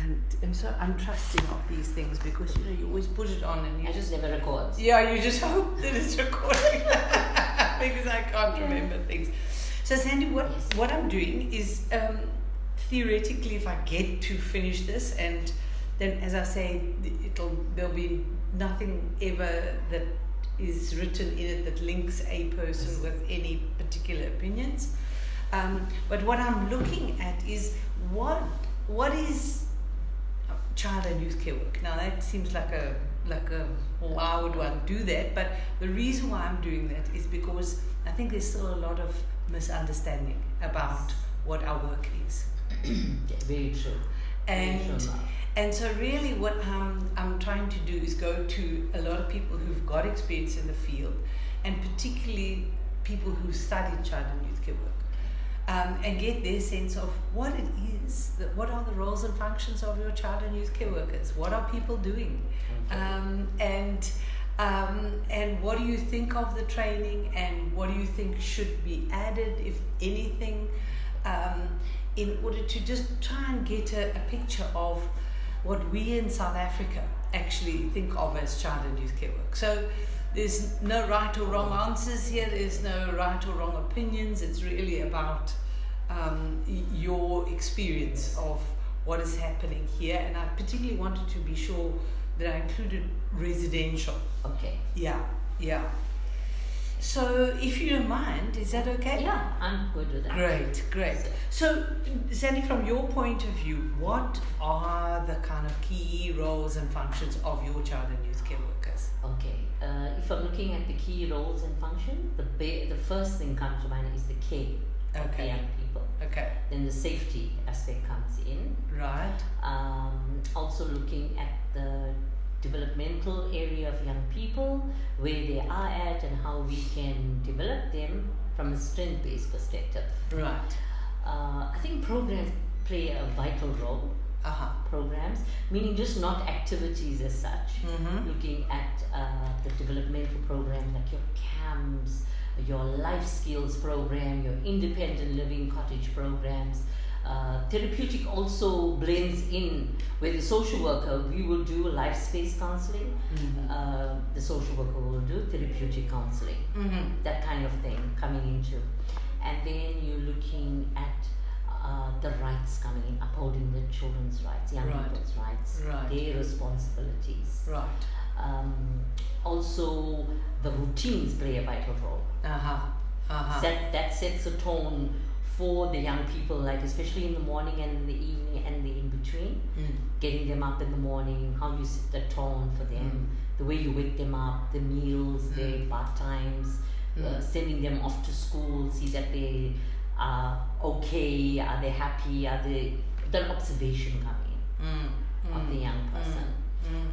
And I'm so untrusting of these things because you always put it on and you just never records. Yeah, you just hope that it's recording because I can't remember things. So Sandy, what I'm doing is theoretically, if I get to finish this, and then as I say, there'll be nothing ever that is written in it that links a person with any particular opinions. But what I'm looking at is what is child and youth care work. Now that seems like why would one do that? But the reason why I'm doing that is because I think there's still a lot of misunderstanding about what our work is. Very true. And so really what I'm trying to do is go to a lot of people who've got experience in the field, and particularly people who studied child and youth care work. And get their sense of what it is, what are the roles and functions of your child and youth care workers? What are people doing? Okay. And what do you think of the training, and what do you think should be added, if anything, in order to just try and get a picture of what we in South Africa actually think of as child and youth care work. So there's no right or wrong answers here. There's no right or wrong opinions. It's really about your experience of what is happening here. And I particularly wanted to be sure that I included residential. Okay. Yeah. So if you don't mind, is that okay? Yeah, I'm good with that. Great. So Sandy, from your point of view, what are the kind of key roles and functions of your child and youth care workers? Okay. If I'm looking at the key roles and functions, the first thing comes to mind is the care of the young people. Okay. Then the safety aspect comes in. Right. Also looking at the developmental area of young people, where they are at and how we can develop them from a strength-based perspective. Right. I think programs play a vital role. Programs, meaning just not activities as such. Looking at the developmental programs like your camps, your life skills program, your independent living cottage programs. Therapeutic also blends in with the social worker. We will do life space counseling. The social worker will do therapeutic counseling. That kind of thing coming into. And then you're looking at the rights coming in, upholding the children's rights, young people's rights, their responsibilities. Also, the routines play a vital role. That sets a tone for the young people, like especially in the morning and in the evening and the in between. Getting them up in the morning, how you set the tone for them, the way you wake them up, the meals, their bath times, sending them off to school, see that they are okay, are they happy, are they, the observation coming of the young person.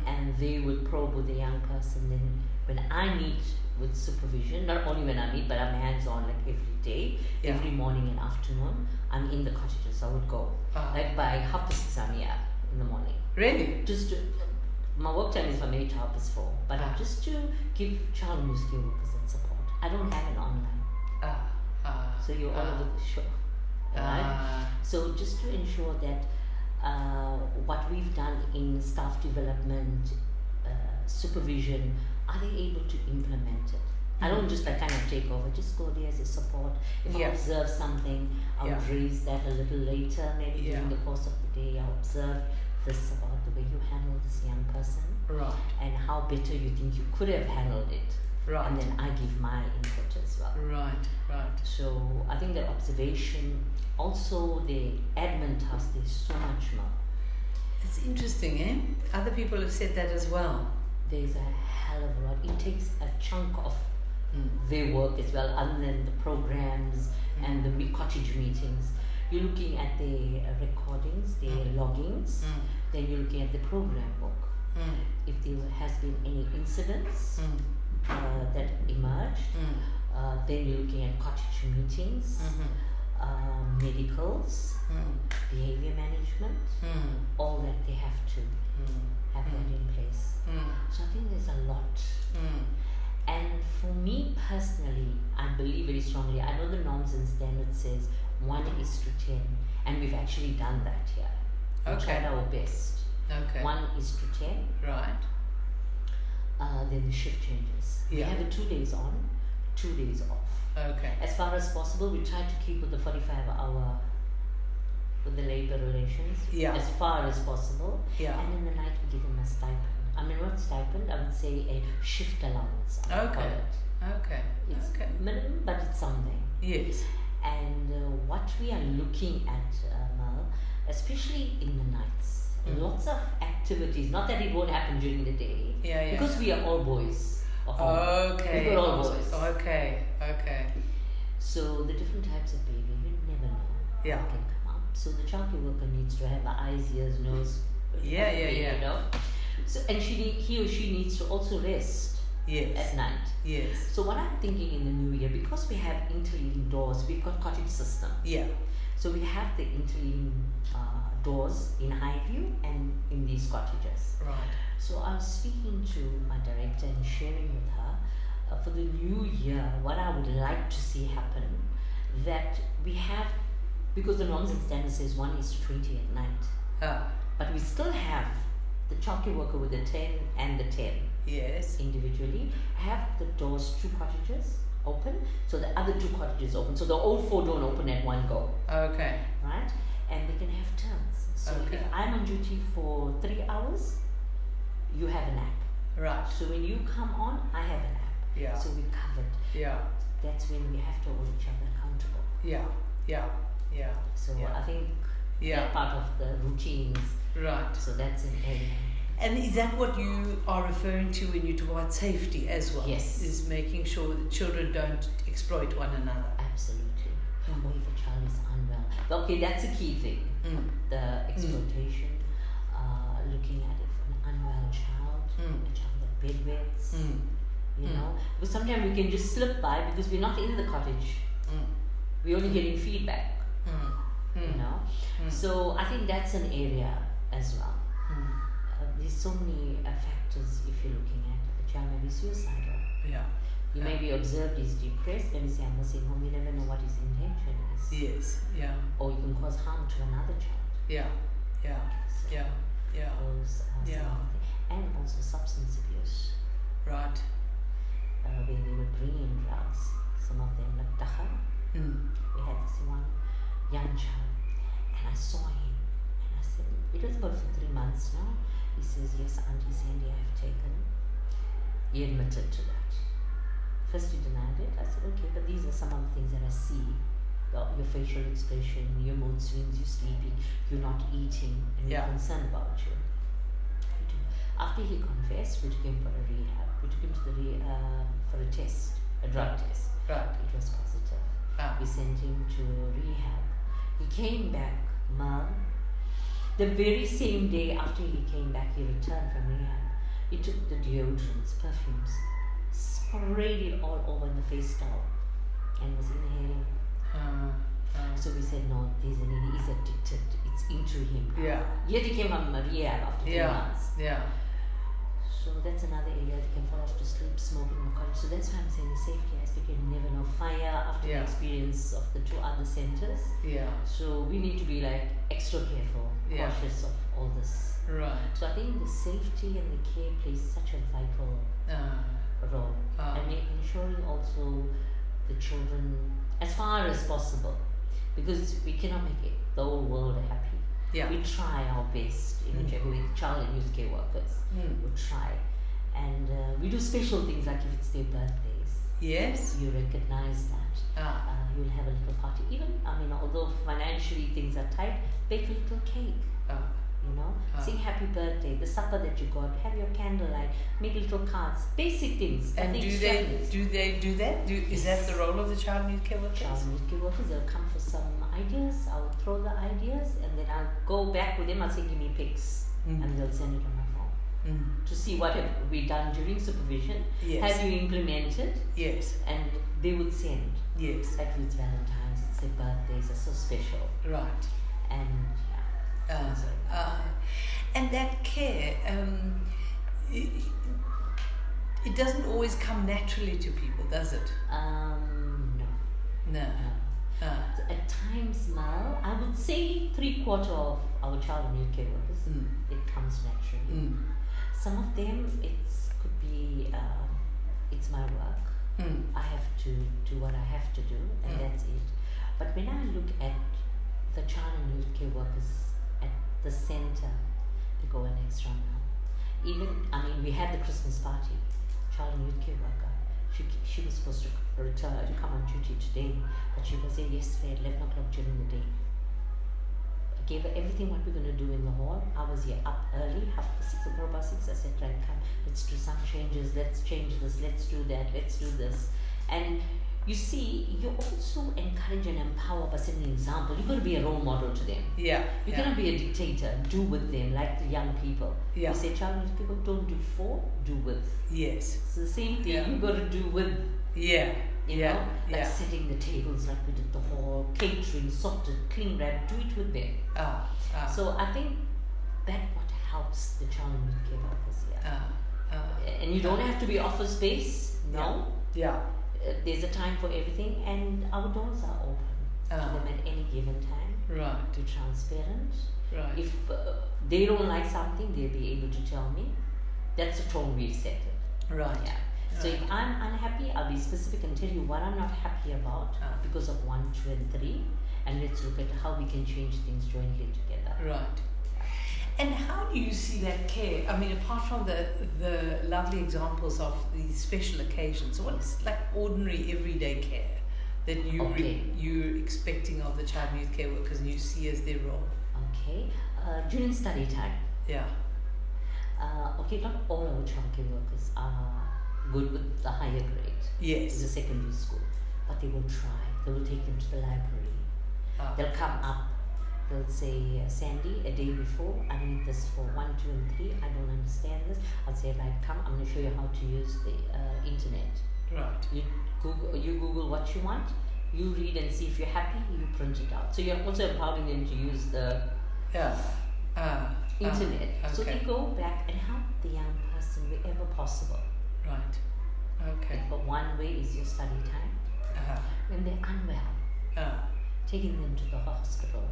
And they would probe with the young person. Then when I meet with supervision, not only when I meet, but I'm hands-on like every day, every morning and afternoon, I'm in the cottages. I would go like by 6:30 I'm here in the morning. Really? Just to, my work time is from 8 to 4:30, but just to give child and youth care workers that support. I don't have it online. So you're all over the show. Right? So just to ensure that what we've done in staff development, supervision, are they able to implement it? I don't just kind of take over, just go there as a support. If I observe something, I'll raise that a little later, maybe during the course of the day. I'll observe this about the way you handle this young person. And how better you think you could have handled it. And then I give my input as well. So I think the observation, also the admin task, there's so much more. It's interesting, eh? Other people have said that as well. There's a hell of a lot. It takes a chunk of their work as well, other than the programs and the cottage meetings. You're looking at the recordings, the loggings, then you're looking at the program book. If there has been any incidents that emerged, then you're looking at cottage meetings, medicals, behavior management, all that they have to have that in place. So I think there's a lot. And for me personally, I believe very strongly, I know the norms and standards says 1:10, and we've actually done that here. We tried our best. Okay. 1 is to 10. Right. Then the shift changes. We have a 2 days on, 2 days off. Okay. As far as possible, we try to keep with the 45-hour with the labor relations. Yeah. As far as possible. Yeah. And in the night we give them a stipend. I mean, not stipend, I would say a shift allowance. I would call it. Okay. It's minimum, but it's something. Yes. And what we are looking at, Mal, especially in the nights, lots of activities. Not that it won't happen during the day. Yeah. Because we are all boys. Okay. We're all boys. Okay. So the different types of baby, you never know. Yeah. What can come out. So the childcare worker needs to have eyes, ears, nose. You know. So and he or she needs to also rest. Yes. At night. Yes. So what I'm thinking in the new year, because we have interleading doors, we've got cottage system. Yeah. So we have the interleading doors in Highview and in these cottages. Right. So I was speaking to my director and sharing with her for the new year what I would like to see happen, that we have, because the norms and standards says 1 is to 20 at night. But we still have the childcare worker with the 10 and the 10. Yes. Individually, have the doors 2 cottages open, so the other 2 cottages open, so the all 4 don't open at one go. Okay. Right? And they can have turns. So if I'm on duty for 3 hours, you have a nap. Right. So when you come on, I have a nap. Yeah. So we're covered. Yeah. That's when we have to hold each other accountable. Yeah. So I think that part of the routines. Right. So that's an area. And is that what you are referring to when you talk about safety as well? Yes. Is making sure that children don't exploit one another. Absolutely. Or if a child is unwell. Okay, that's a key thing. The exploitation, looking at it for an unwell child, a child that bedwets, you know. Because sometimes we can just slip by because we're not in the cottage. We're only getting feedback, you know. So I think that's an area as well. There's so many factors if you're looking at it. The child may be suicidal. Yeah. You may be observed he's depressed, then you say, I'm missing home, you never know what his intention is. Yes, yeah. Or you can cause harm to another child. Yeah. Those and also substance abuse. Right. Where they would bring in drugs. Some of them like Dacha. We had this one young child, and I saw him, and I said, it was about for 3 months now. He says, yes, Auntie Sandy, I have taken. He admitted to that. First he denied it. I said, okay, but these are some of the things that I see. Your facial expression, your mood swings, you're sleeping, you're not eating, and we're concerned about you. After he confessed, we took him for a rehab. We took him to the for a test, a drug test. Right. It was positive. We sent him to rehab. He came back, the very same day after he came back, he returned from rehab. He took the deodorants, perfumes, sprayed it all over in the face towel, and was inhaling. So we said, no, he's addicted. It's into him. Yeah. Yet he came from rehab after 3 months. Yeah. So that's another area they can fall off to sleep, smoking in the cottage. So that's why I'm saying the safety aspect, you never know. Fire after the experience of the 2 other centers. Yeah. So we need to be like extra careful, cautious of all this. Right. So I think the safety and the care plays such a vital role. And ensuring also the children as far as possible, because we cannot make the whole world happy. Yeah. We try our best in whichever way, child and youth care workers. We try. And we do special things like if it's their birthdays. Yes. You recognize that. You'll have a little party. Even, although financially things are tight, bake a little cake. You know, sing happy birthday, the supper that you got, have your candlelight, make little cards, basic things. And do they do that? Is that the role of the child and youth care workers? Child and youth care workers, they'll come for some ideas, I'll throw the ideas, and then I'll go back with them, I'll say, give me pics, and they'll send it on my phone. To see what have we done during supervision, have you implemented? Yes. And they would send. Yes. Like with Valentine's, it's their birthdays, are so special. Right. And and that care, it doesn't always come naturally to people, does it? No. At times now, I would say 3/4 of our child and youth care challenges. It comes naturally. Some of them could be it's my work. I have to do what I have to do, and that's it. But when I look at the child and youth care workers at the center, they go an extra mile. We had the Christmas party. Child and youth care worker. She was supposed to come on duty today, but she was there yesterday at 11 o'clock during the day. I gave her everything what we're going to do in the hall. I was here up early, 6:30, 6:15. I said, right, come, let's do some changes, let's change this, let's do that, let's do this. And you see, you also encourage and empower by setting an example. You've got to be a role model to them. Yeah. You cannot be a dictator. Do with them, like the young people. Yeah. You say, child people don't do for, do with. Yes. It's the same thing you've got to do with. Yeah. You know, like setting the tables like we did the hall, catering, sorted, clean wrap, do it with them. So I think that what helps the child and youth care workers here. And you don't have to be office based. No. Yeah. There's a time for everything, and our doors are open to them at any given time. Right. To transparent. Right. If they don't like something, they'll be able to tell me. That's the tone we've set it. Right. Yeah. So if I'm unhappy, I'll be specific and tell you what I'm not happy about because of 1, 2, and 3, and let's look at how we can change things jointly together. Right. And how do you see that care? I mean, apart from the lovely examples of these special occasions, what's like ordinary everyday care that you're expecting of the child and youth care workers and you see as their role? Okay. During study time. Yeah. Not all our child care workers are good with the higher grade. Yes. The secondary school. But they will try. They will take them to the library. They'll come up. They'll say, Sandy, a day before, I need this for 1, 2, and 3. I don't understand this. I'll say, right, come, I'm going to show you how to use the internet. Right. You Google what you want. You read and see if you're happy. You print it out. So you're also empowering them to use the internet. Okay. So they go back and help the young person wherever possible. Right. Okay. But one way is your study time. When they're unwell, taking them to the hospital,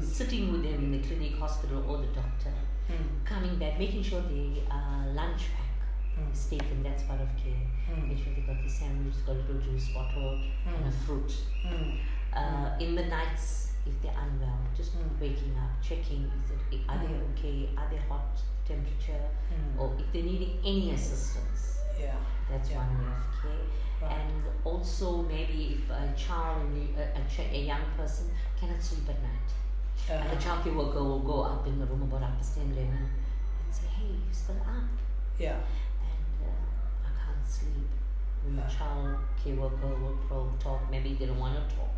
sitting with them in the clinic, hospital, or the doctor, coming back, making sure the lunch pack is taken. That's part of care. Make sure they got the sandwich, got a little juice bottle, and a fruit. In the nights, if they're unwell, just waking up, checking, are they okay? Are they hot temperature? Or if they're needing any assistance. That's one way of care. Right. And also maybe if a child, a young person cannot sleep at night. And the childcare worker will go up in the room about 10:11 and say, hey, you still up? Yeah. And I can't sleep. The child care worker will talk, maybe they don't want to talk.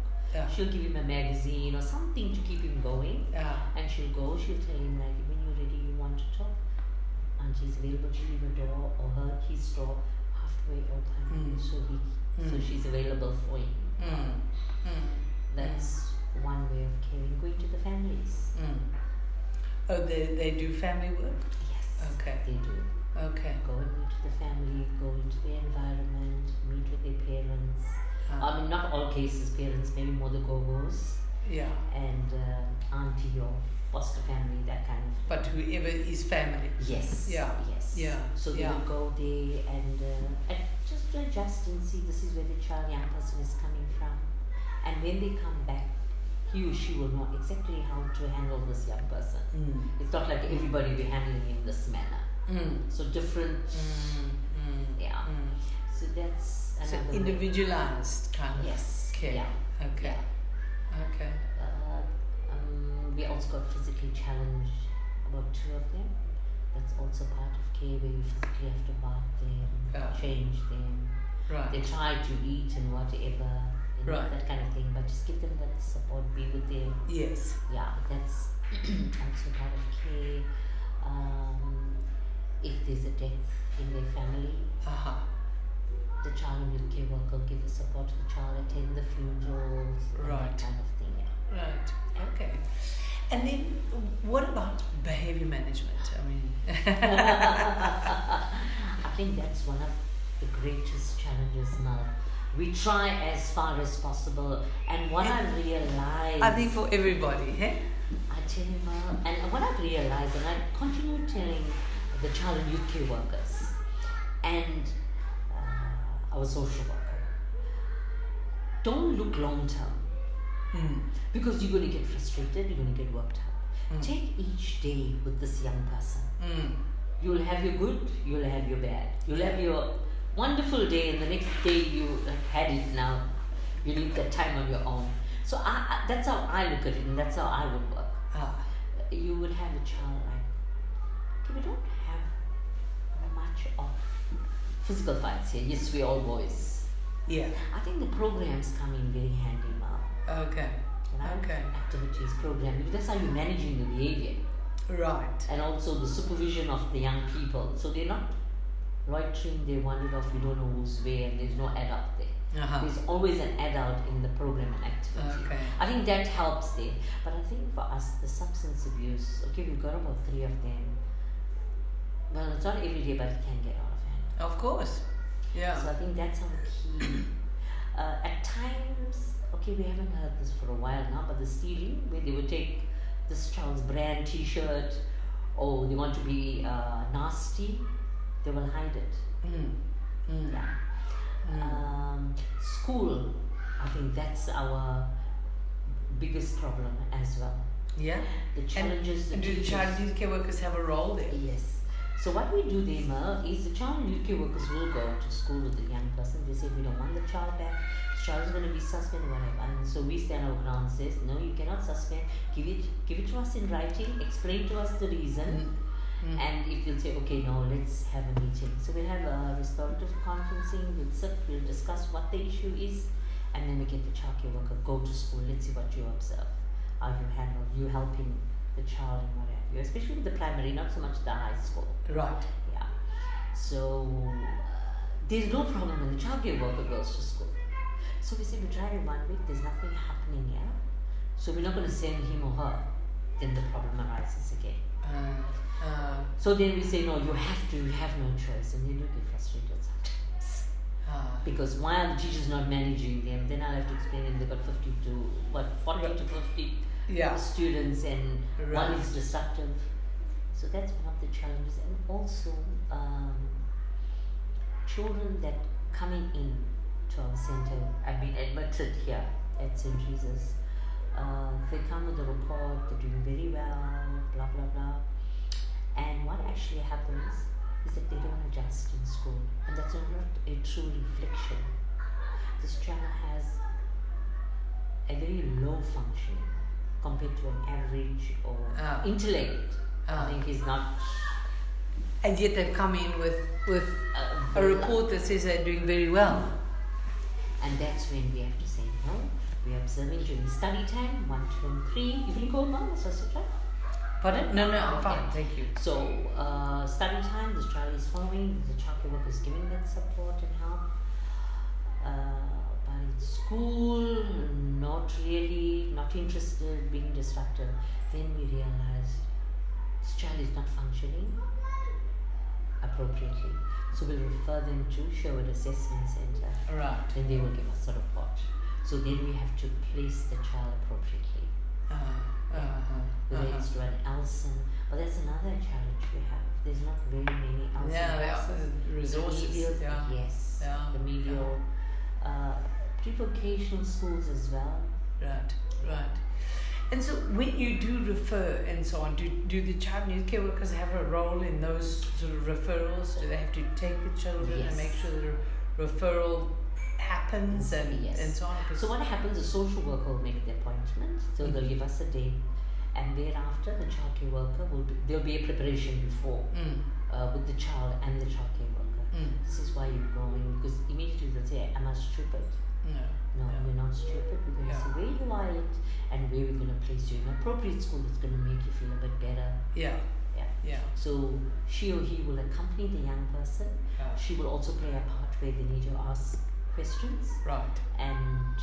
She'll give him a magazine or something to keep him going. And she'll tell him, like, when you're ready, you want to talk. Auntie's available to leave her door or his door halfway open. So she's available for him. That's one way of caring. Going to the families. Oh, they do family work? Yes. Okay. They do. Okay. Go and meet the family, go into the environment, meet with their parents. I mean, not all cases parents, maybe more the go-go's. Yeah. And auntie or foster family, that kind of thing. But whoever is family. Yes. Yeah. Yes. Yeah. So they will go there and just to adjust and see this is where the young person is coming from. And when they come back, he or she will know exactly how to handle this young person. It's not like everybody will be handling him this manner. So different. Yeah. So that's another individualized kind of care. Yeah. Okay. Yeah. Okay. We also got physically challenged, about 2 of them. That's also part of care where you physically have to bath them, change them. Right. They try to eat and whatever, that kind of thing, but just give them that support, be with them. Yes. Yeah, that's also part of care. If there's a death in their family, the child and youth care worker will give the support to the child, attend the funerals, that kind of thing. Yeah. Right. Okay. And then, what about behavior management? I mean, I think that's one of the greatest challenges now. We try as far as possible, and what I realize, I think for everybody, I tell him, and what I've realized, and I continue telling the child and youth care workers and our social worker, don't look long term. Because you're going to get frustrated, you're going to get worked up. Take each day with this young person. You'll have your good, you'll have your bad. You'll have your wonderful day, and the next day you had it now. You need that time on your own. So I that's how I look at it, and that's how I would work. You would have a child like, okay, we don't have much of physical fights here. Yes, we're all boys. Yeah. I think the programs come in very handy now. Okay. Okay. Activities, programming. That's how you're managing the behavior. Right. And also the supervision of the young people. So they're not loitering, they wandered off, we don't know who's where, and there's no adult there. There's always an adult in the program and activity. Okay. I think that helps there. But I think for us, the substance abuse, okay, we've got about 3 of them. Well, it's not every day, but it can get out of hand. Of course. Yeah. So I think that's our key. At times, okay, we haven't heard this for a while now, but the stealing, where they would take this child's brand t-shirt, or they want to be nasty, they will hide it. Yeah. School, I think that's our biggest problem as well. Yeah. The challenges. And do the child and youth care workers have a role there? Yes. So what we do there, Ma, is the child and youth care workers will go to school with the young person. They say, we don't want the child back. This child is going to be suspended, whatever. And so we stand our ground and says, no, you cannot suspend. Give it to us in writing. Explain to us the reason. And if you'll say, okay, no, let's have a meeting. So we'll have a restorative conferencing, we'll sit, we'll discuss what the issue is, and then we get the childcare worker, go to school, let's see what you observe, how you handle, you helping the child and what have you, especially with the primary, not so much the high school. Right. Yeah. So there's no problem when the childcare worker goes to school. So we say, we tried it 1 week, there's nothing happening here. So we're not going to send him or her. Then the problem arises again. So then we say, no, you have no choice. And they do get frustrated sometimes. Because while the teacher's not managing them, then I'll have to explain them they've got 40 to 50 students, and one is destructive. So that's one of the challenges. And also, children that coming in to our center have been admitted here at St. Jesus. They come with a report, they're doing very well, blah, blah, blah. And what actually happens is that they don't adjust in school. And that's not a true reflection. This child has a very low functioning compared to an average or intellect. I think he's not. And yet they've come in with a report that says they're doing very well. And that's when we have to say, no, we're observing during study time, 1, 2, and 3. You feel cold, Mom? Pardon? No, I'm fine, thank you. So, study time, this child is following, the childcare worker is giving that support and help. But in school, not really, not interested, being destructive. Then we realize this child is not functioning appropriately. So we'll refer them to Sherwood Assessment Center. Right. Then they will give us a report. So then we have to place the child appropriately. Whether it's to an Elson, but that's another challenge we have. There's not very many Elson. There are resources. Yes. Remedial. Pre-vocational schools as well. Right. And so when you do refer and so on, do the child and youth care workers have a role in those sort of referrals? Do they have to take the children and make sure that a referral happens and so on? So what happens, the social worker will make the appointment, so they'll give us a date, and thereafter the childcare worker there'll be a preparation before with the child and the childcare worker. This is why you're going, because immediately they'll say, am I stupid? No, we're not stupid. We're going to see where you are at and where we're going to place you in an appropriate school that's going to make you feel a bit better. Yeah. So she or he will accompany the young person. She will also play a part where they need to ask questions. And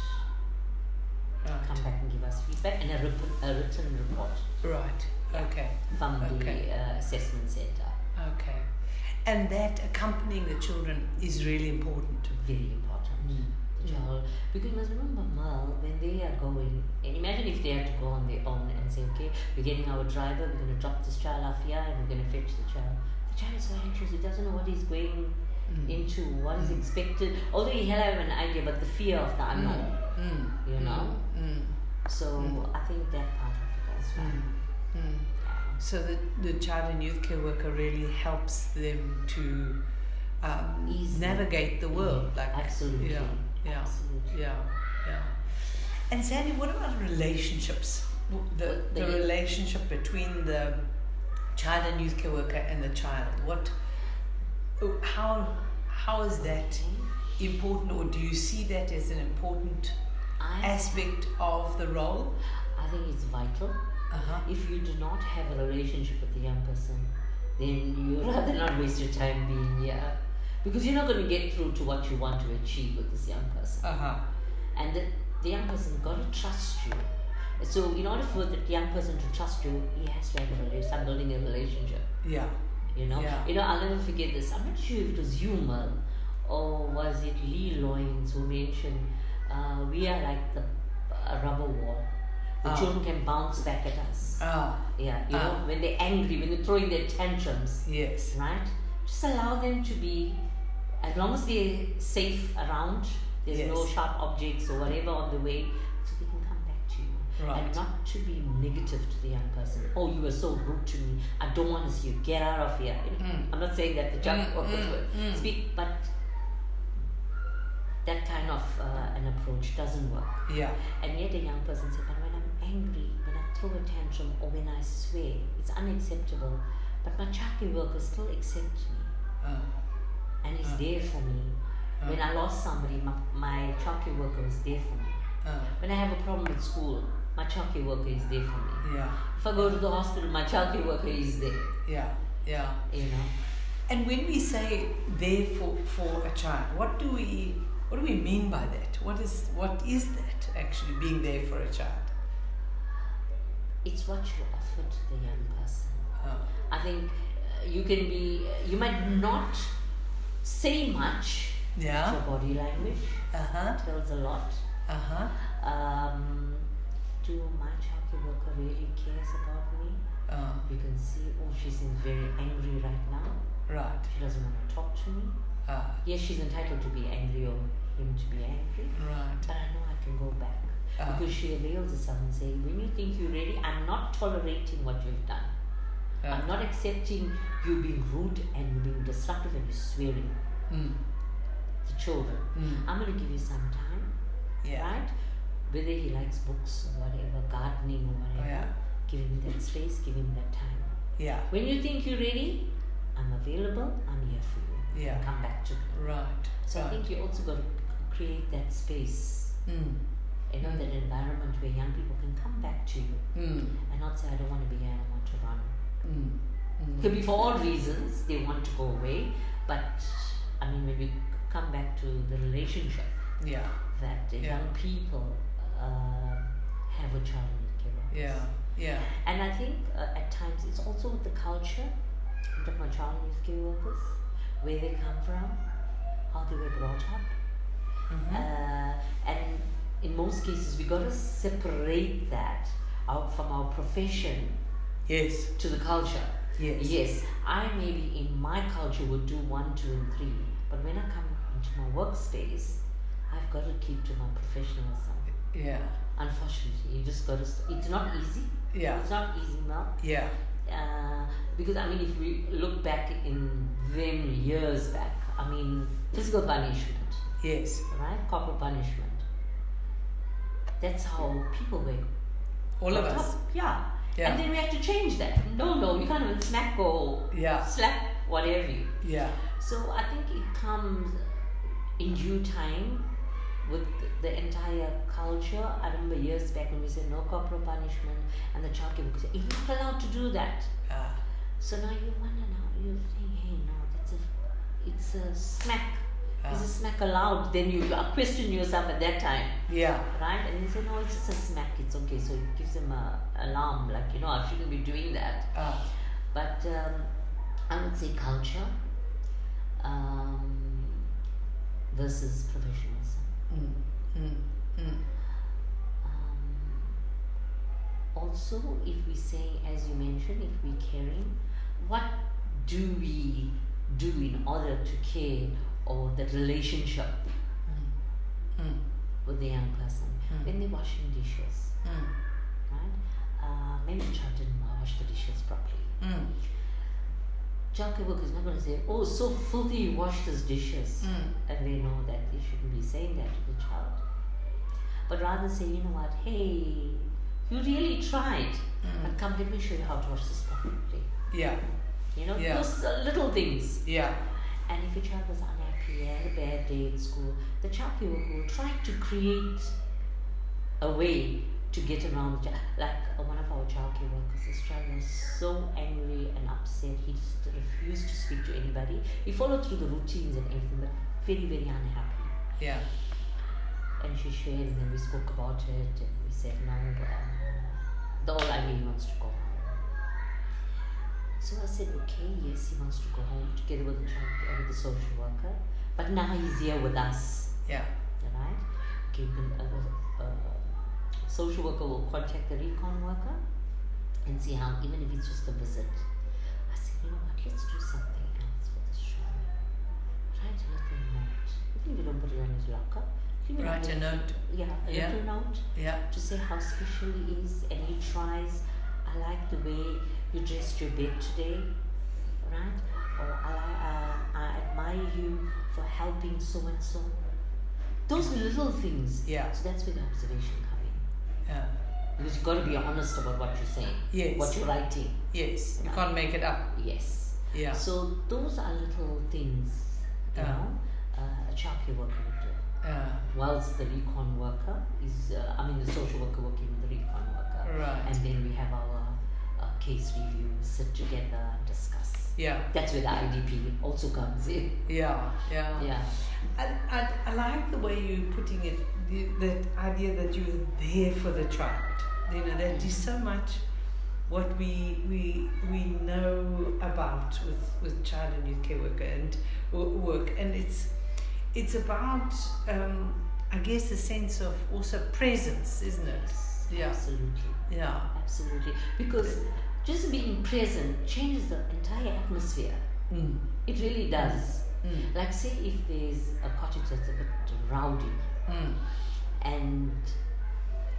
come back and give us feedback and a written report. Okay. From the assessment center. Okay. And that accompanying the children is really important. Very important. child. Because you must remember, Merle, when they are going, and imagine if they have to go on their own and say, okay, we're getting our driver, we're going to drop this child off here and we're going to fetch the child. The child is so anxious, he doesn't know what he's going into, what is expected. Although he'll have an idea, but the fear of the unknown, you know. So I think that part of it as well. So the child and youth care worker really helps them to navigate the world. Absolutely. Yeah. And Sandy, what about relationships? The relationship between the child and youth care worker and the child. How is that important, or do you see that as an important aspect of the role? I think it's vital. If you do not have a relationship with the young person, then you rather not waste your time being here, because you're not going to get through to what you want to achieve with this young person. And the young person got to trust you. So in order for the young person to trust you, he has to have start building a relationship. You know, I'll never forget this. I'm not sure if it was you, Merle, or was it Lee Loyens who mentioned we are like a rubber wall. The children can bounce back at us. You know, when they're angry, when they're throwing their tantrums. Yes. Right? Just allow them to be, as long as they're safe around, there's no sharp objects or whatever on the way, so they can come back to you. Right. And not to be negative to the young person. Oh, you were so rude to me. I don't want to see you. Get out of here. I'm not saying that the child would speak, but that kind of an approach doesn't work. And yet a young person says, but when I'm angry, when I throw a tantrum, or when I swear, it's unacceptable. But my childcare worker still accepts me. And is there for me. When I lost somebody, my childcare worker was there for me. When I have a problem with school, my childcare worker is there for me. If I go to the hospital, my childcare worker is there. You know. And when we say there for a child, what do we mean by that? What is that actually, being there for a child? It's what you offer to the young person. I think you might not say much. Your body language tells a lot. Do my childcare worker really cares about me? You can see, she's very angry right now. Right. She doesn't want to talk to me. Yes, she's entitled to be angry or him to be angry. Right. But I know I can go back. Because she avails herself and say, when you think you're ready, I'm not tolerating what you've done. I'm not accepting you being rude and you being disruptive and you swearing to children. I'm going to give you some time, right? Whether he likes books or whatever, gardening or whatever, give him that space, give him that time. When you think you're ready, I'm available, I'm here for you. Come back to me. Right. So I think you also got to create that space. You know, that environment where young people can come back to you and not say, I don't want to be here, I want to run. It could be for all reasons, they want to go away, but I mean, when we come back to the relationship, that young people have a child in care. And I think at times it's also with the culture of my child youth care workers, where they come from, how they were brought up. And in most cases, we got to separate that out from our profession to the culture. Yes, I maybe in my culture would do 1, 2, and 3, but when I come into my workspace, I've got to keep to my professionalism. Unfortunately, you just got to. It's not easy. It's not easy now. Because I mean, if we look back in them years back, I mean, physical punishment. Right, corporal punishment. That's how people were. All of us. And then we have to change that. No, you can't even smack or slap, whatever you. So I think it comes in due time with the entire culture. I remember years back when we said no corporal punishment, and the child would say, you're not allowed to do that. So now you wonder, you're saying, hey, no, it's a smack. Is a smack allowed? Then you question yourself at that time. Right? And you say, no, it's just a smack, it's okay. So it gives them an alarm, like, I shouldn't be doing that. But I would say culture versus professionalism. Also, if we say, as you mentioned, if we're caring, what do we do in order to care or the relationship with the young person when they're washing dishes, right? Maybe the child didn't wash the dishes properly. Childcare worker is not going to say, "Oh, so filthy, you washed his dishes," and they know that they shouldn't be saying that to the child, but rather say, "You know what? Hey, you really tried, but come, let me show you how to wash this properly." Yeah. You know, those little things. Yeah. And if your child was unhappy, had a bad day in school, the childcare worker will try to create a way to get around the child. Like one of our childcare workers, this child was so angry and upset, he just refused to speak to anybody. He followed through the routines and everything, but very, very unhappy. Yeah. And she shared, and then we spoke about it, and we said, no, the whole idea, he wants to go home. So I said, okay, yes, he wants to go home together with the child, with the social worker, but now he's here with us. Yeah. Right? Okay, social worker will contact the recon worker and see how, even if it's just a visit. I said, you know what, let's do something else for this child. Write a little note. Even if you don't put it on his locker. Write a note. Yeah, a little note. Yeah. To say how special he is, and he tries. I like the way you dressed your bed today, right? Or I admire you for helping so and so. Those little things. Yeah. So that's where the observation comes in. Yeah. Because you've got to be honest about what you're saying. Yes. What you're writing. Yes. You can't make it up. Yes. Yeah. So those are little things, you know, a childcare worker would do. Whilst the recon worker is, the social worker working with the recon worker. Right. And then we have our case review, sit together and discuss. Yeah. That's where the IDP also comes in. Yeah. Yeah. Yeah. I like the way you're putting it, that idea that you're there for the child. You know, that is so much what we know about with child and youth care worker and work, and it's about I guess a sense of also presence, isn't it? Yeah. Absolutely. Yeah. Absolutely. Because just being present changes the entire atmosphere. It really does. Like say if there's a cottage that's a bit rowdy and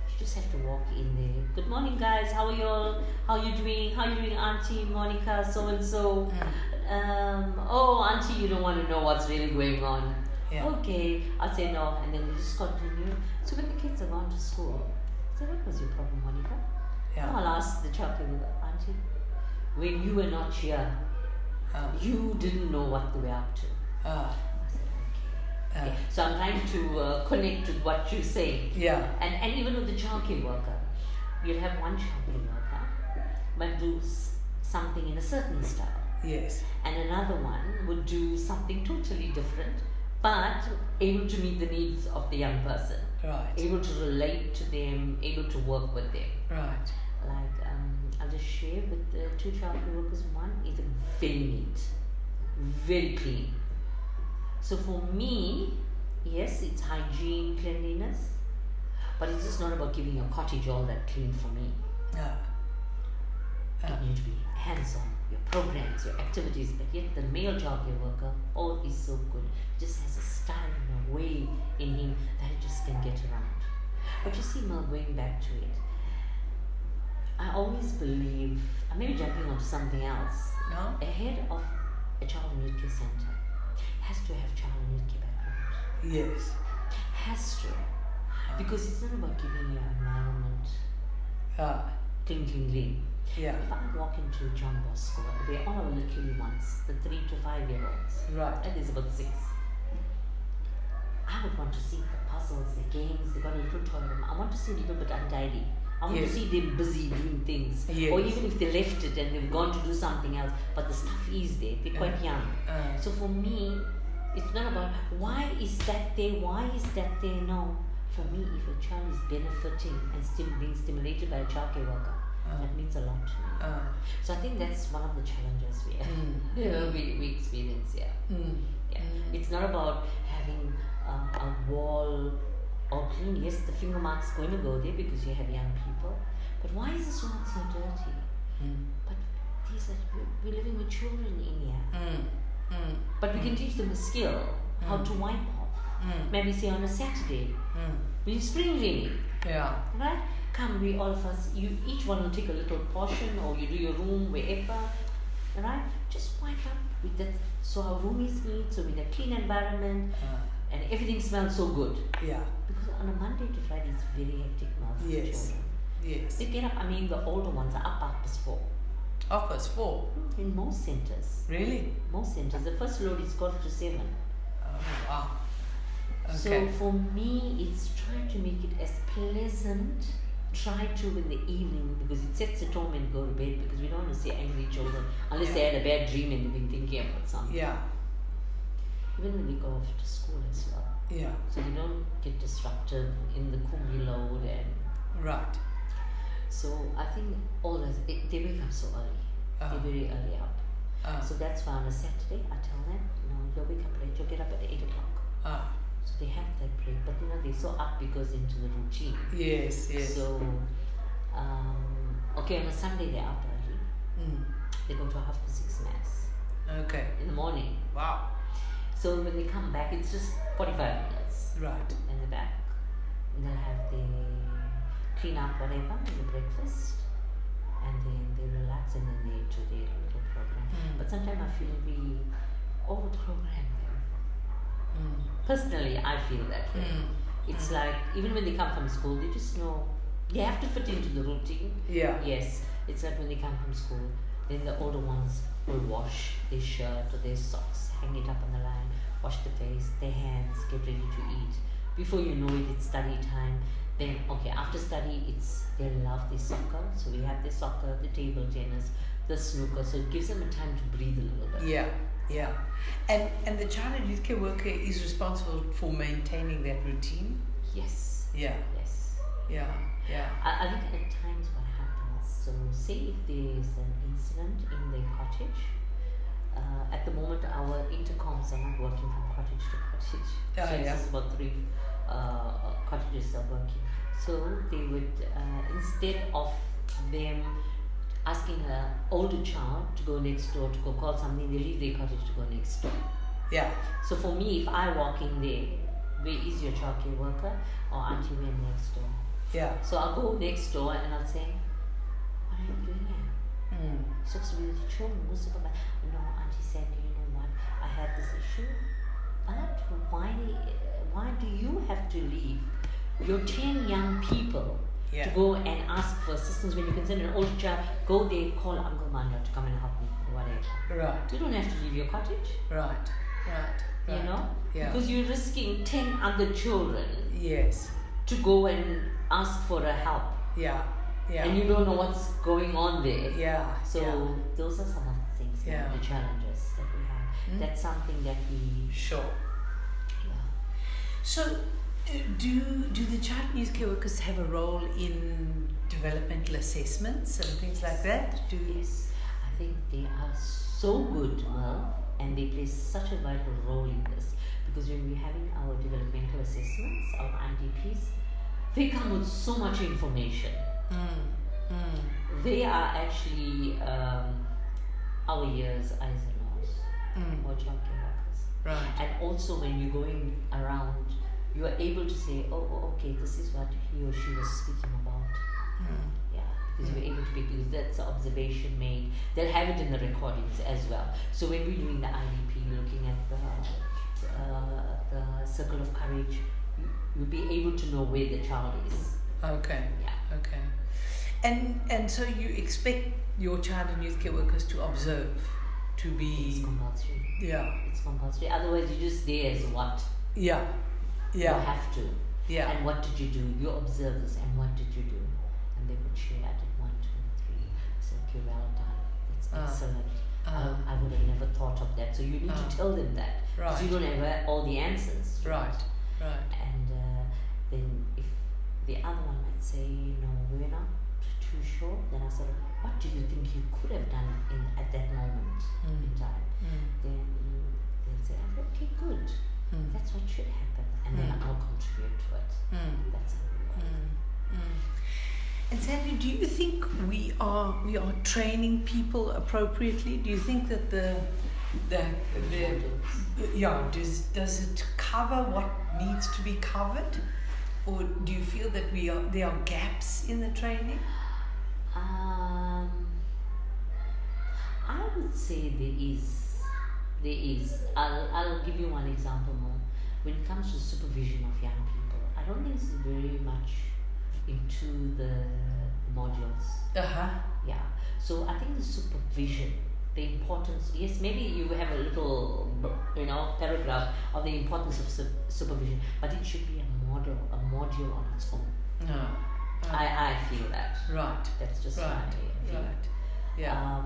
you just have to walk in there. Good morning guys, how are you all? How are you doing? How are you doing, Auntie Monica, so and so? Oh Auntie, you don't want to know what's really going on. Yeah. Okay, I'll say no, and then we just continue. So when the kids are gone to school, I say, what was your problem, Monica? Yeah. I'll ask the child, Auntie, when you were not here, you didn't know what they were up to. I said, okay. So I'm trying to connect with what you say. Yeah. And even with the childcare worker, you'll have one childcare worker might do something in a certain style. Yes. And another one would do something totally different, but able to meet the needs of the young person. Right. Able to relate to them, able to work with them. Right. Like, I'll just share with the two childcare workers. One is very neat, very clean. So for me, yes, it's hygiene, cleanliness, but it's just not about keeping your cottage all that clean for me. You need to be hands-on, your programs, your activities, but yet the male childcare worker, oh, is so good. He just has a style and a way in him that he just can get around. But you see, Mel, going back to it, I always believe, I may be jumping onto something else. No? A head of a child and youth care center has to have child and youth care background. Yes. Has to. Because it's not about keeping your environment clean. Yeah. If I walk into John Bosco, they're all our little ones, the 3 to 5 year olds. Right. That is about 6. I would want to see the puzzles, the games, they got a little toy room. I want to see a little bit untidy. I want to see them busy doing things. Yes. Or even if they left it and they've gone to do something else, but the stuff is there. They're quite young. So for me, it's not about why is that there, no. For me, if a child is benefiting and being stimulated by a childcare worker, That means a lot to me. So I think that's one of the challenges we experience. It's not about having a wall or clean. Yes, the finger mark's going to go there because you have young people. But why is this road so dirty? But we're living with children in here. But we can teach them a skill, how to wipe off. Maybe say on a Saturday, we spring cleaning. Right? Come, we all of us, you each one will take a little portion, or you do your room wherever. Right? Just wipe up with that, so our room is neat, so with a clean environment, and everything smells so good. Because on a Monday to Friday, it's very hectic now for the children. They get up, the older ones are up past 4. 4? In most centers. Really? Most centers. The first load is 6:45. Oh, wow. Okay. So for me, it's trying to make it as pleasant. Try to in the evening, because it sets the tone when you go to bed, because we don't want to see angry children unless they had a bad dream and they've been thinking about something. Even when they go off to school as well. So they don't get disrupted in the Kumbi load and... Right. So I think all this, they wake up so early. They're very early up. So that's why on a Saturday I tell them, you'll wake up late, you'll get up at 8 o'clock. So they have that break, but they're so up because into the routine. Yes. So, on a Sunday they're up early. They go to 6:30 mass. Okay. In the morning. Wow. So when they come back, it's just 45 minutes. Right. In the back. And they'll have the clean up whatever, the breakfast, and then they relax, and then they do their little program. But sometimes I feel we over-program them. Personally, I feel that way. It's like, even when they come from school, they just know they have to fit into the routine. Yes. It's like when they come from school, then the older ones will wash their shirt or their socks, hang it up on the line, wash the face, their hands, get ready to eat. Before you know it, it's study time. Then, after study, they love their soccer. So we have the soccer, the table tennis, the snooker. So it gives them a time to breathe a little bit. Yeah. And the child and youth care worker is responsible for maintaining that routine? Yes. Yeah. I think at times what happens, so say if there's an incident in the cottage, at the moment our intercoms are not working from cottage to cottage. This is about 3 cottages are working. So they would, instead of them asking an older child to go next door to go call something, they leave their cottage to go next door. So for me, if I walk in there, where is your childcare worker? Or auntie went next door. So I'll go next door and I'll say, what are you doing here? Supposed to be with the children. No, auntie said, you know what, I had this issue. But why do you have to leave your 10 young people to go and ask for assistance when you can send an older child, go there, call Uncle Manda to come and help me, or whatever. Right. You don't have to leave your cottage. Right. You know? Because you're risking 10 other children to go and ask for a help. And you don't know what's going on there. So those are some of the things, the challenges that we have. That's something that we... Sure. So, do the child and youth care workers have a role in developmental assessments and things like that? Yes, I think they are so good, and they play such a vital role in this, because when we're having our developmental assessments, our IDPs, they come with so much information. They are actually our ears, eyes and nose, or childcare workers. Right. And also when you're going around, you are able to say, okay, this is what he or she was speaking about. Because you're able to pick, because that's the observation made. They'll have it in the recordings as well. So when we're doing the IDP, looking at the circle of courage, you'll be able to know where the child is. Okay. And so you expect your child and youth care workers to observe, to be... It's compulsory. It's compulsory. Otherwise, you're just there as what? You have to. And what did you do? You observe this, and what did you do? And they would share, I did 1, 2, 3. I said, okay, well done. That's excellent. I would have never thought of that. So you need to tell them that. Because you don't have all the answers. Right. And then if the other one might say, no, we're not too sure, then I said, what do you think you could have done at that moment in time? Then they'll say, okay, good. That's what should happen. And then I'll contribute to it. That's how we work. And Sandy, do you think we are training people appropriately? Do you think that does it cover what needs to be covered, or do you feel that there are gaps in the training? I would say there is. I'll give you one example more. When it comes to supervision of young people, I don't think it's very much into the modules. Yeah. So I think the supervision, the importance. Yes, maybe you have a little, paragraph of the importance of supervision, but it should be a module on its own. I feel that. Right. That's just my view. Right. Yeah.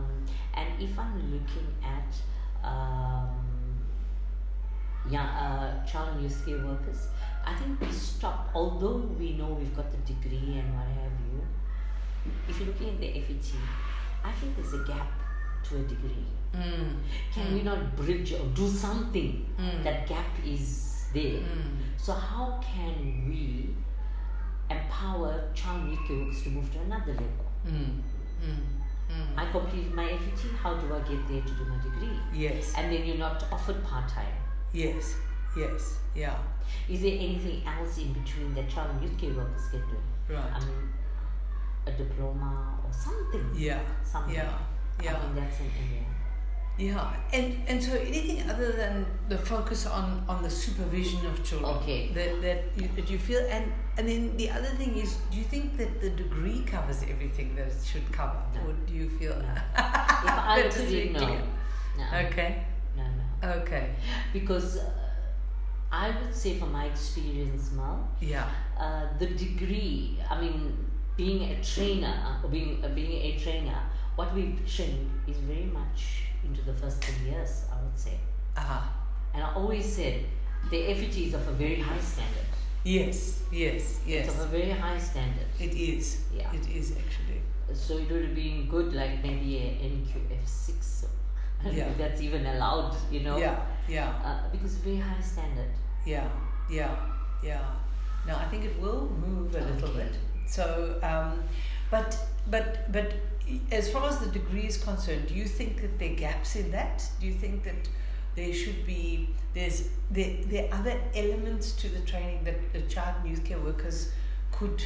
And if I'm looking at child and youth care workers, I think we stop, although we know we've got the degree and what have you, if you're looking at the FET, I think there's a gap to a degree. Can we not bridge or do something? That gap is there. So how can we empower child and youth care workers to move to another level? I completed my FET, how do I get there to do my degree? Yes. And then you're not offered part-time. Yes, yeah. Is there anything else in between that child and youth care workers can do? Right. I mean, a diploma or something. Yeah. Something. Yeah. I think that's an area. Yeah. And so anything other than the focus on the supervision of children. Okay. That you feel, and then the other thing is, do you think that the degree covers everything that it should cover? No. Or do you feel no. If I that put is it, no. clear? No. Okay. No. Okay. Because I would say from my experience, Mal, the degree, I mean, being a trainer, or being a trainer, what we've trained is very much into the first 3 years, I would say. And I always said, the FET is of a very high standard. Yes. It's of a very high standard. It is. Yeah. It is actually. So it would have been good, like maybe a NQF6, if that's even allowed, Yeah. because very high standard. Yeah. Now I think it will move a little bit. So, but as far as the degree is concerned, do you think that there are gaps in that? Do you think that there should be there are other elements to the training that the child and youth care workers could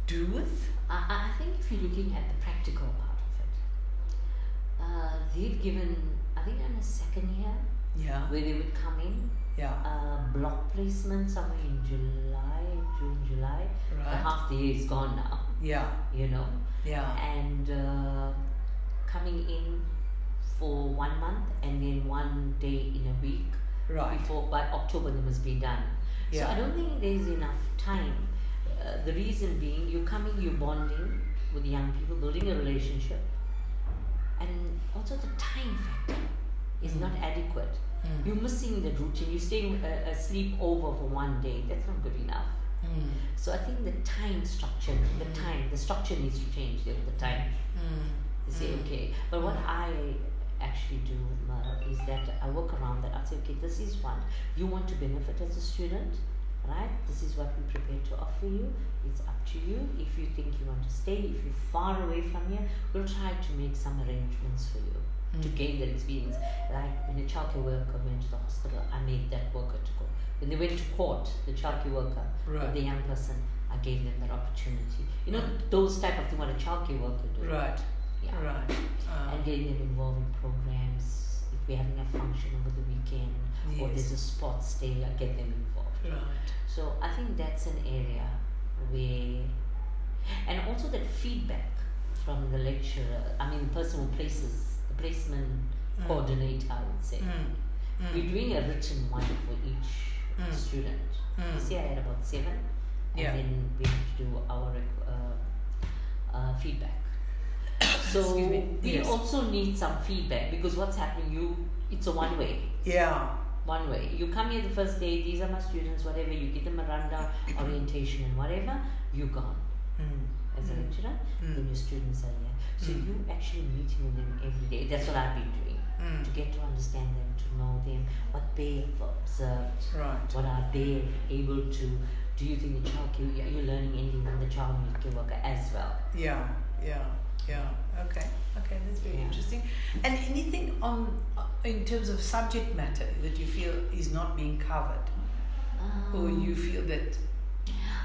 do with? I think if you're looking at the practical part of it, they've given, I think in the second year, where they would come in, block placement somewhere in June, July. Right. The half the year is gone now. And coming in for 1 month and then 1 day in a week. Right. By October they must be done. So I don't think there's enough time. The reason being, you're coming, you're bonding with young people, building a relationship, and also the time factor is not adequate. You're missing the routine. You're staying asleep over for 1 day. That's not good enough. So I think the time structure, the structure needs to change there with the time. They say, okay, but what I actually do is that I work around that. I say, okay, this is one. You want to benefit as a student, right? This is what we prepare to offer you. It's up to you. If you think you want to stay, if you're far away from here, we'll try to make some arrangements for you to gain that experience. Like when a childcare worker went to the hospital, I made that worker to go. When they went to court, the childcare worker, the young person, I gave them that opportunity. Those type of things what a childcare worker do. Right. Yeah. Right. And getting them involved in programs. If we're having a function over the weekend, or there's a sports day, I get them involved. Right. So I think that's an area where, and also that feedback from the lecturer, I mean the person who places, the placement coordinator, I would say. We're doing a written one for each student. This year I had about 7, and then we have to do our feedback. So we also need some feedback, because what's happening, it's a one way. One way. You come here the first day, these are my students, whatever, you give them a rundown, orientation and whatever, you're gone. as a lecturer, then your students are here. So you actually meeting with them every day. That's what I've been doing. To get to understand them, to know them, what they have observed, what are they able to. Do you think the child are you learning anything from the child care worker as well? Yeah. Okay, that's very interesting. And anything on in terms of subject matter that you feel is not being covered, or you feel that?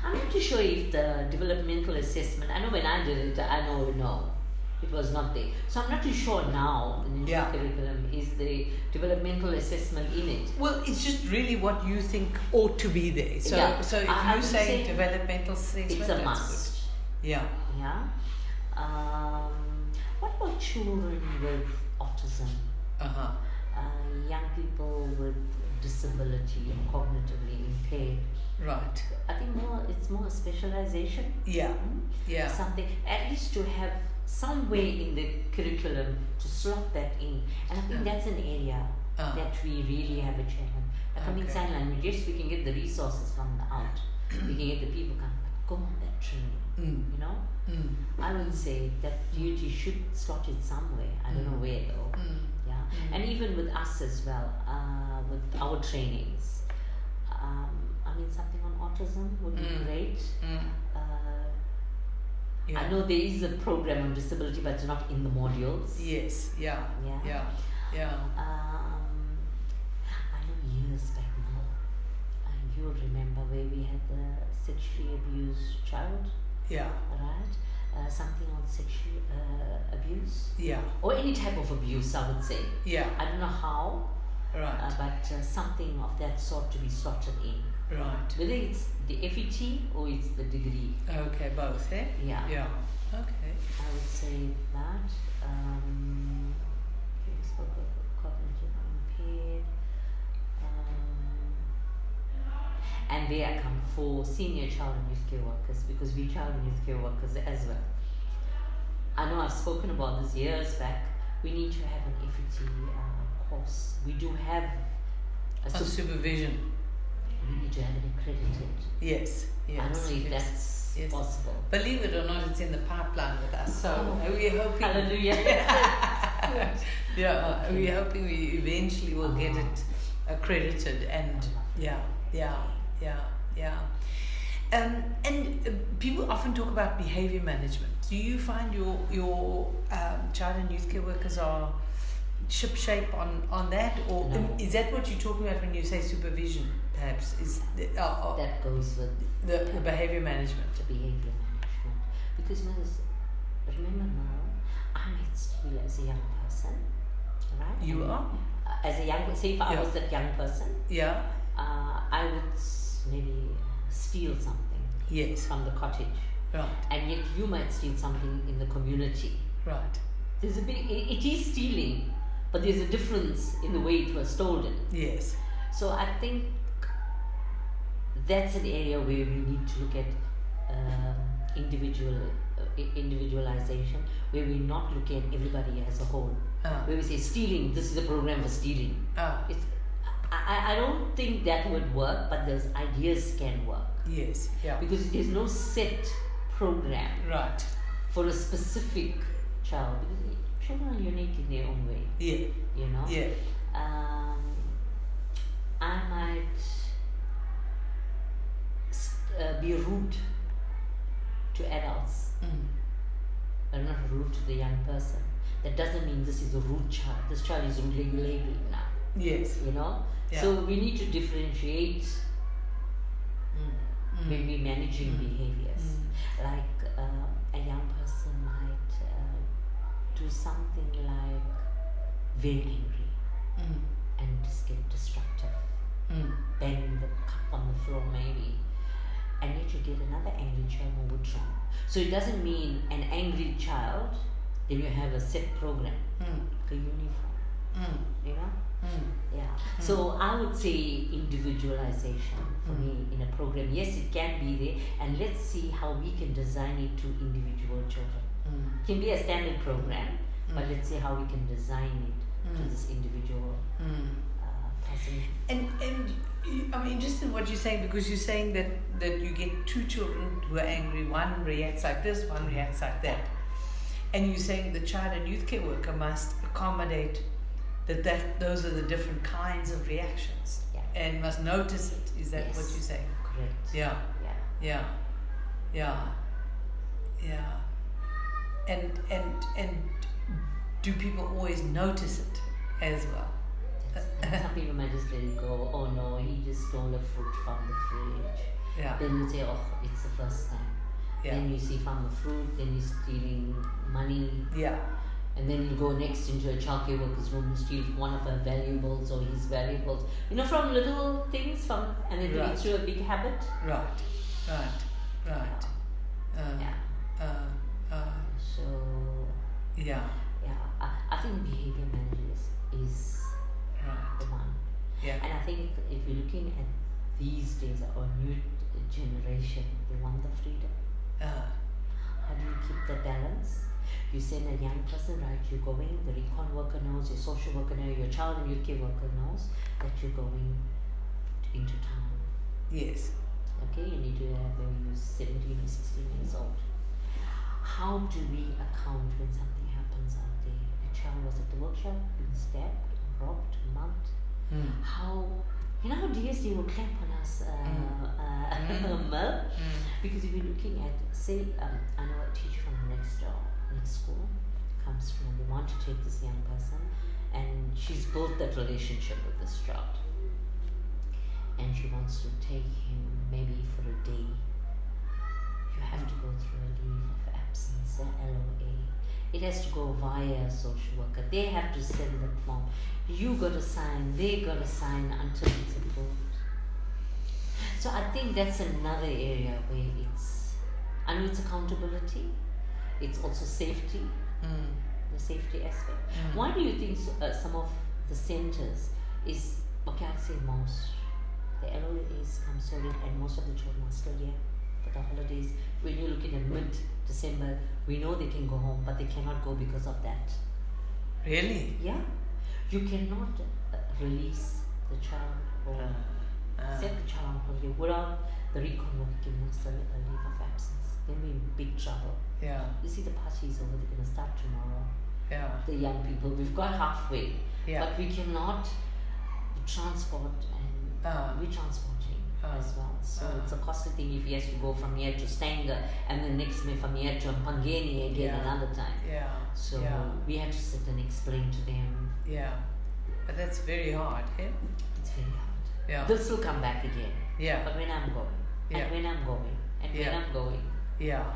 I'm not too sure if the developmental assessment. I know when I did it, I know no, it was not there. So I'm not too sure now in the new curriculum is the developmental assessment in it. Well, it's just really what you think ought to be there. So if you say developmental assessment, it's a must. Good. Yeah. What about children with autism? Young people with disability and cognitively impaired. Right. I think it's more specialization. Yeah. Something at least to have some way in the curriculum to slot that in, and I think that's an area that we really have a challenge. Like in sign language, yes, we can get the resources from the out, we can get the people come, but go on that training. You know, I would say that duty should slot it somewhere. I don't know where though. And even with us as well, with our trainings. I mean, something on autism would be great. I know there is a program on disability, but it's not in the modules. Yes, yeah. I know years back now, you remember where we had the sexually abused child? Yeah. Right? Something on sexual abuse? Yeah. Or any type of abuse, I would say. Yeah. I don't know how. Right. But something of that sort to be slotted in. Right. Whether it's the FET or it's the degree. Okay, both, eh? Yeah. Okay. I would say that. Cognitive impaired. And there I come for senior child and youth care workers, because we child and youth care workers as well. I know I've spoken about this years back. We need to have an FET course. We do have a supervision. We need to have it accredited. Yes. I don't know if that's possible. Believe it or not, it's in the pipeline with us. So we're hoping. Hallelujah. We're hoping we eventually will get it accredited, and and people often talk about behavior management. Do you find your child and youth care workers are shipshape on that, or is that what you're talking about when you say supervision? Perhaps is that goes with the behavior management. The behavior management, because remember now, I might steal as a young person, right? You are as a young. Say if I was that young person, I would maybe steal something from the cottage, right? And yet you might steal something in the community, right? There's a big. It is stealing, but there's a difference in the way it was stolen. Yes. So I think that's an area where we need to look at individualization, where we not look at everybody as a whole. Where we say stealing, this is a program for stealing. I don't think that would work, but those ideas can work. Yes, because there's no set program for a specific child, because children are unique in their own way. You know? I might be rude to adults, but not rude to the young person. That doesn't mean this is a rude child. This child is rudely labeling now. Yes. You know? So we need to differentiate when we're managing behaviors. Like a young person might do something like very angry and just get destructive. Bang the cup on the floor maybe. And yet you get another angry child who would wrong. So it doesn't mean an angry child, then you have a set program, like a uniform. You know? So I would say individualization for me in a program. Yes, it can be there, and let's see how we can design it to individual children. It can be a standard program, but let's see how we can design it to this individual person. And I'm interested in what you're saying, because you're saying that you get two children who are angry. One reacts like this, one reacts like that. And you're saying the child and youth care worker must accommodate that those are the different kinds of reactions, and must notice it. Is that what you're saying? Correct. Yeah. And do people always notice it as well? Some people might just let it go. Oh no, he just stole a fruit from the fridge. Yeah. Then you say, oh, it's the first time. Yeah. Then you see from the fruit, then he's stealing money. Yeah. And then he'll go next into a childcare worker's room and steal one of her valuables or his valuables. From little things, and then it gets to a big habit. Right. So. Yeah. I think behavior managers is the one. Yeah. And I think if you're looking at these days, our new generation, they want the freedom. How do you keep the balance? You send a young person, right? You're going, the recon worker knows, your social worker knows, your child and youth care worker knows that you're going into town. Yes. Okay, you need to have maybe you're 17 or 16 years old. How do we account when something happens out there? A child was at the workshop, being stabbed, robbed, mugged. How DSD will clap on us, because if you're looking at, say, I know a teacher from the next school comes from, they want to take this young person, and she's built that relationship with this child, and she wants to take him maybe for a day. You have to go through a leave of absence, an LOA. It has to go via a social worker. They have to send the form. You got to sign, they got to sign until it's approved. So I think that's another area where I know it's accountability, it's also safety, the safety aspect. Why do you think some of the centers is, I'd say most, the LOAs come so late and most of the children are still here for the holidays. When you're looking at mid-December, we know they can go home, but they cannot go because of that. Really? Yeah. You cannot release the child or set the child on holiday without the recon worker giving us a leave of absence. Then we're in big trouble. Yeah. You see the parties over, they're going to start tomorrow. Yeah. The young people, we've got halfway. Yeah. But we cannot transport, and we're transporting as well. So it's a costly thing if he has to go from here to Stanger and then next from here to Mpangeni again another time. Yeah. So we had to sit and explain to them. Yeah. But that's very hard, yeah? It's very hard. Yeah. They'll still come back again. Yeah. But when I'm going, and when I'm going, and when I'm going. Yeah.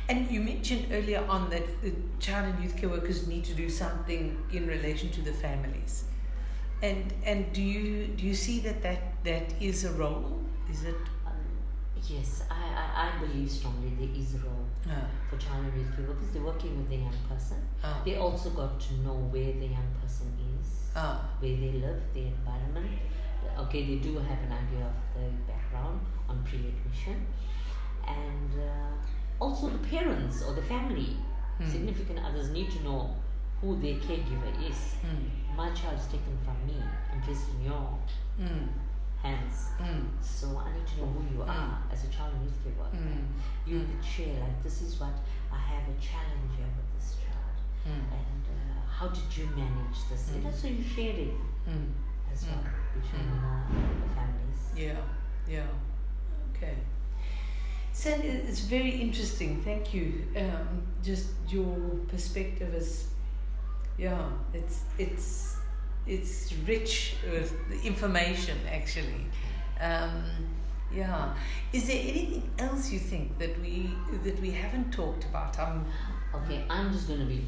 And you mentioned earlier on that the child and youth care workers need to do something in relation to the families. And do you see that is a role? Is it? Yes, I believe strongly there is a role for child and youth care workers. They're working with the young person. They also got to know where the young person is, where they live, their environment. Okay, they do have an idea of the background on pre-admission, and also the parents or the family, significant others need to know who their caregiver is. My child is taken from me and placed in your hands. So I need to know who you are as a child and youth care worker. You could share, like, this is what I have a challenge here with this child, and how did you manage this? And so you share it as well between the families. Yeah. Okay. So it's very interesting. Thank you. Just your perspective is, it's rich with information actually. Is there anything else you think that we haven't talked about? Okay, I'm just going to be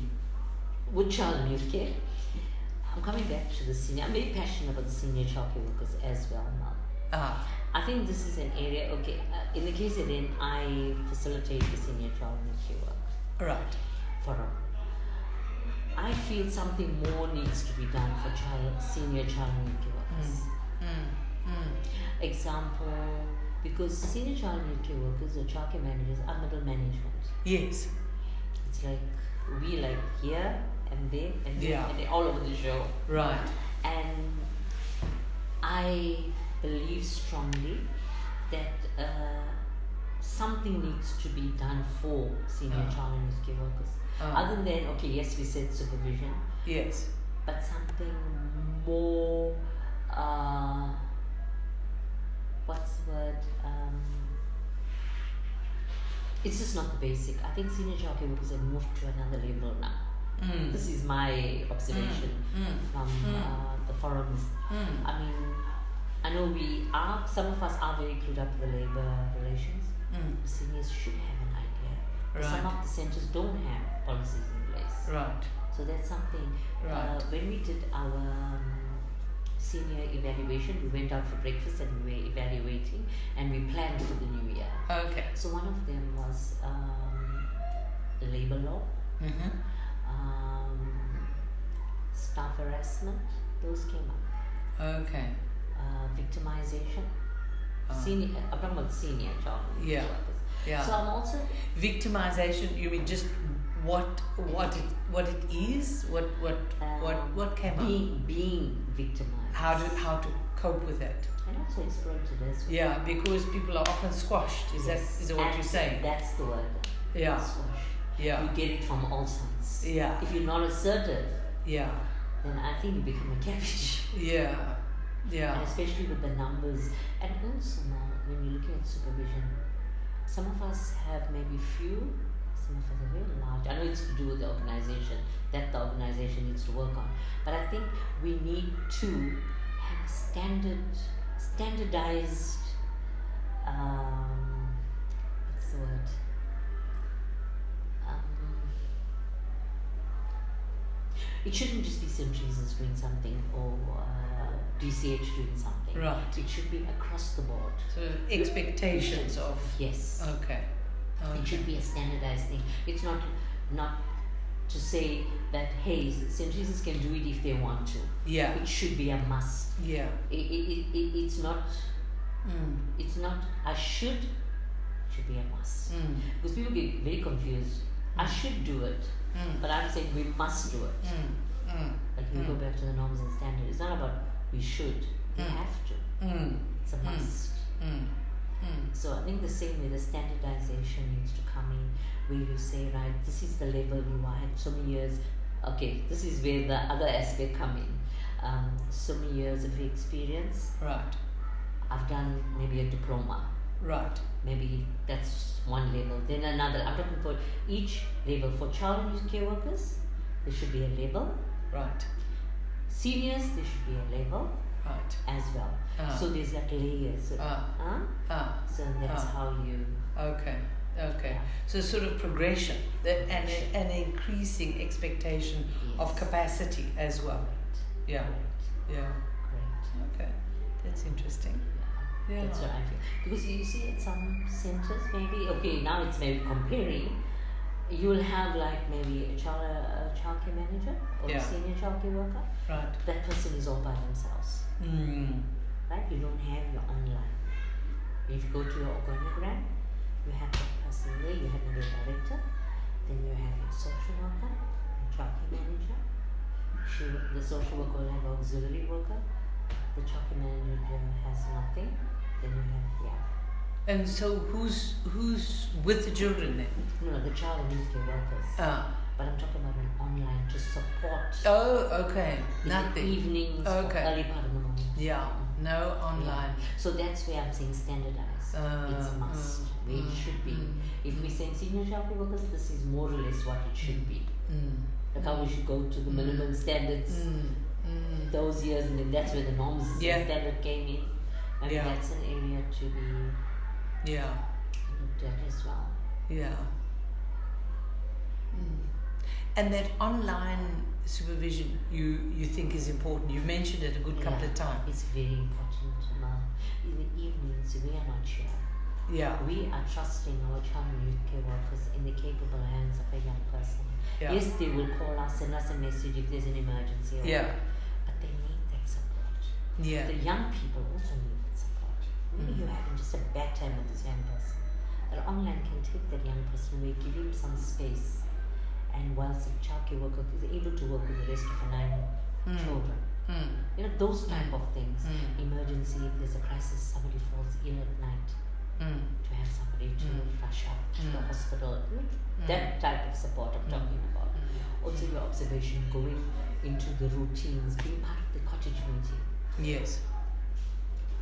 with child and youth care. I'm coming back to the senior. I'm very passionate about the senior childcare workers as well now. I think this is an area, in the KZN, I facilitate the senior child and youth care work. Right. Forum. I feel something more needs to be done for senior child and youth care workers. Example, because senior child and youth care workers or childcare managers are middle management. Yes. It's like we here and there and there and they're all over the show. Right. And I believe strongly that something needs to be done for senior child and youth care workers. Other than, okay, yes, we said supervision. Yes. But something more, what's the word? It's just not the basic. I think senior child care workers have moved to another level now. This is my observation from the forums. I mean, I know some of us are very clued up with the labor relations. Seniors should have an idea. Right. Some of the centres don't have policies in place. Right. So that's something. Right. When we did our senior evaluation, we went out for breakfast and we were evaluating and we planned for the new year. Okay. So one of them was labor law, staff harassment, those came up. Okay. Victimization. Senior, I'm talking about senior child. Yeah. Yeah. So I'm also victimization. You mean just what it is? What came up? Being victimized. How to cope with it? And also exploited as well. Yeah, because people are often squashed. Is that what you're saying? That's the word. Yeah. Squash. Yeah. You get it from all sides. Yeah. If you're not assertive, yeah, then I think you become a cabbage. Yeah. Yeah. And especially with the numbers. And also now, when you're looking at supervision, some of us have maybe few, some of us are very large. I know it's to do with the organization, that the organization needs to work on. But I think we need to have standardized, what's the word? It shouldn't just be St. Jesus doing something or DCH doing something. Right. It should be across the board. So expectations of. Yes. Okay. It should be a standardized thing. It's not to say that, hey, St. Jesus can do it if they want to. Yeah. It should be a must. Yeah. It's not. It's not a should. It should be a must. Because people get very confused. I should do it, but I'm saying we must do it. Like we go back to the norms and standards. It's not about we should. We have to. It's a must. So I think the same way the standardization needs to come in, where you say, right, this is the level you are at so many years. Okay, this is where the other aspect come in. So many years of experience. Right. I've done maybe a diploma. Right. Maybe that's one level. Then another. I'm talking about each level. For child and youth care workers, there should be a level. Right. Seniors, there should be a level. Right. As well. So there's like layers. So that's how you. Okay. Okay. So sort of progression, and an increasing expectation of capacity as well. Yeah. Yeah. Great. Okay. That's interesting. Yeah. That's what I feel. Because you see at some centers maybe, okay, now it's maybe comparing, you'll have like maybe a childcare manager or a senior childcare worker. Right. That person is all by themselves. Right? You don't have your online. If you go to your organogram, you have that person there, you have maybe a director, then you have your social worker, your childcare manager. The social worker will have an auxiliary worker. The childcare manager has nothing. Then you have, And so who's with the children then? No, the child and youth care workers. But I'm talking about an online to support. Oh, okay. Nothing. The evenings or early part of the morning. Yeah. No online. Yeah. So that's where I'm saying standardized. It's a must. Where it should be. If we say senior childcare workers, this is more or less what it should be. Like how we should go to the minimum standards those years, and then that's where the norms and standard came in. I mean, that's an area to be looked at as well. Yeah. And that online supervision you think is important. You've mentioned it a good couple of times. It's very important now. In the evenings, we are not sure. Yeah. We are trusting our child and youth care workers in the capable hands of a young person. Yeah. Yes, they will call us, send us a message if there's an emergency. But they need that support. Yeah. The young people also need that support. Maybe you're having just a bad time with this young person. But online can take that young person away, give him some space. And whilst the childcare worker is able to work with the rest of the 9 children, You know, those type of things. Emergency, if there's a crisis, somebody falls ill at night, to have somebody to rush up to the hospital. That type of support I'm talking about. Also your observation, going into the routines, being part of the cottage meeting. Yes.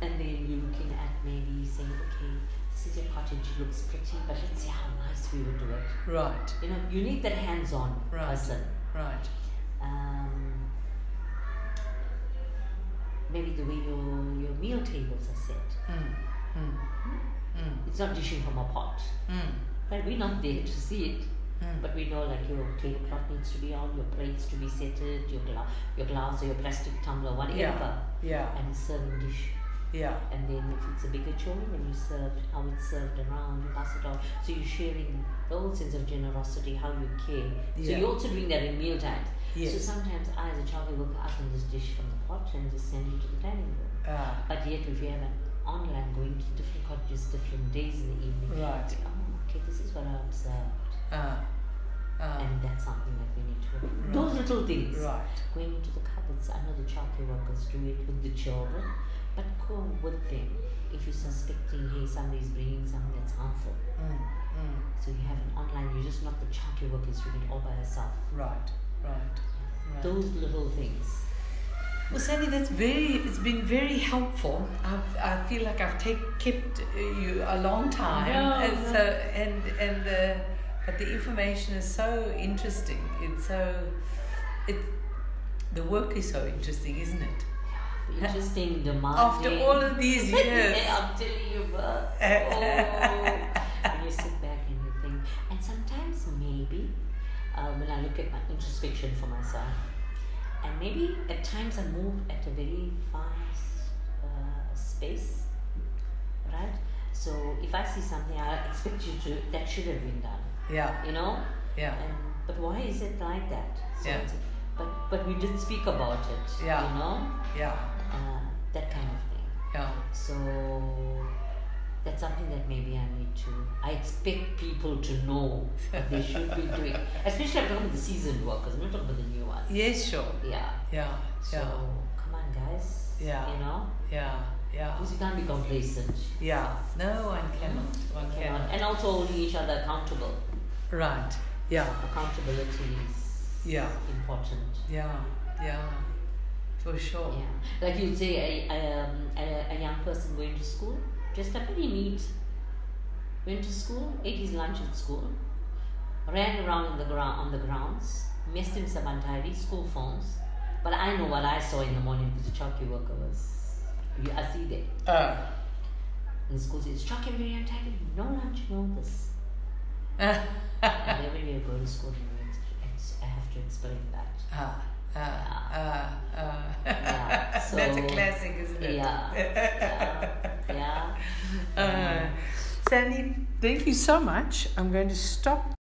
And then you're looking at maybe saying, okay, this is your cottage, it looks pretty, but let's see how nice we would do it. Right. You know, you need that hands-on person. Right. Maybe the way your meal tables are set. It's not dishing from a pot. But we're not there to see it. But we know, like, your tablecloth needs to be on, your plates to be setted, your glass or your plastic tumbler, whatever. And a serving dish. And then if it's a bigger children, then you serve how it's served around, you pass it on. So you're sharing the whole sense of generosity, how you care. So you're also doing that in meal times. So sometimes I, as a childcare worker, I can just dish from the pot and just send it to the dining room. But yet, if you have an online, going to different cottages, different days in the evening, right. Okay, this is what I observed. And that's something that we need to work on. Those little things. Right. Going into the cupboards, I know the childcare workers do it with the children, but go with them if you're suspecting, hey, somebody's bringing something that's harmful. So you have an online, you're just not the childcare workers doing it all by herself. Right. Those little things. Well, Sandy, it's been very helpful. I feel like I've kept you a long time, but the information is so interesting. The work is so interesting, isn't it? Interesting, demanding. After all of these years. I'm telling you, when you sit back and you think, and sometimes maybe when I look at my introspection for myself, and maybe at times I move at a very fast space, right? So if I see something, I expect you to, that should have been done. You know? But why is it like that? So but we did speak about it. You know? That kind of thing. So that's something that maybe I expect people to know what they should be doing. Especially I'm talking about the seasoned workers, I'm not talking about the new ones. Yes, sure. So come on, guys. You know? Because you can't be complacent. No, one cannot. And also holding each other accountable. Right. Accountability is important. For sure. Like you'd say, a young person going to school, dressed up very neat, went to school, ate his lunch at school, ran around on the grounds, messed himself untidy, school phones. But I know what I saw in the morning because the childcare worker was. I see that. And the school says, childcare very untidy, no lunch, no this. And every day I go to school, I have to explain that. So, that's a classic, isn't it? Sandy, thank you so much. I'm going to stop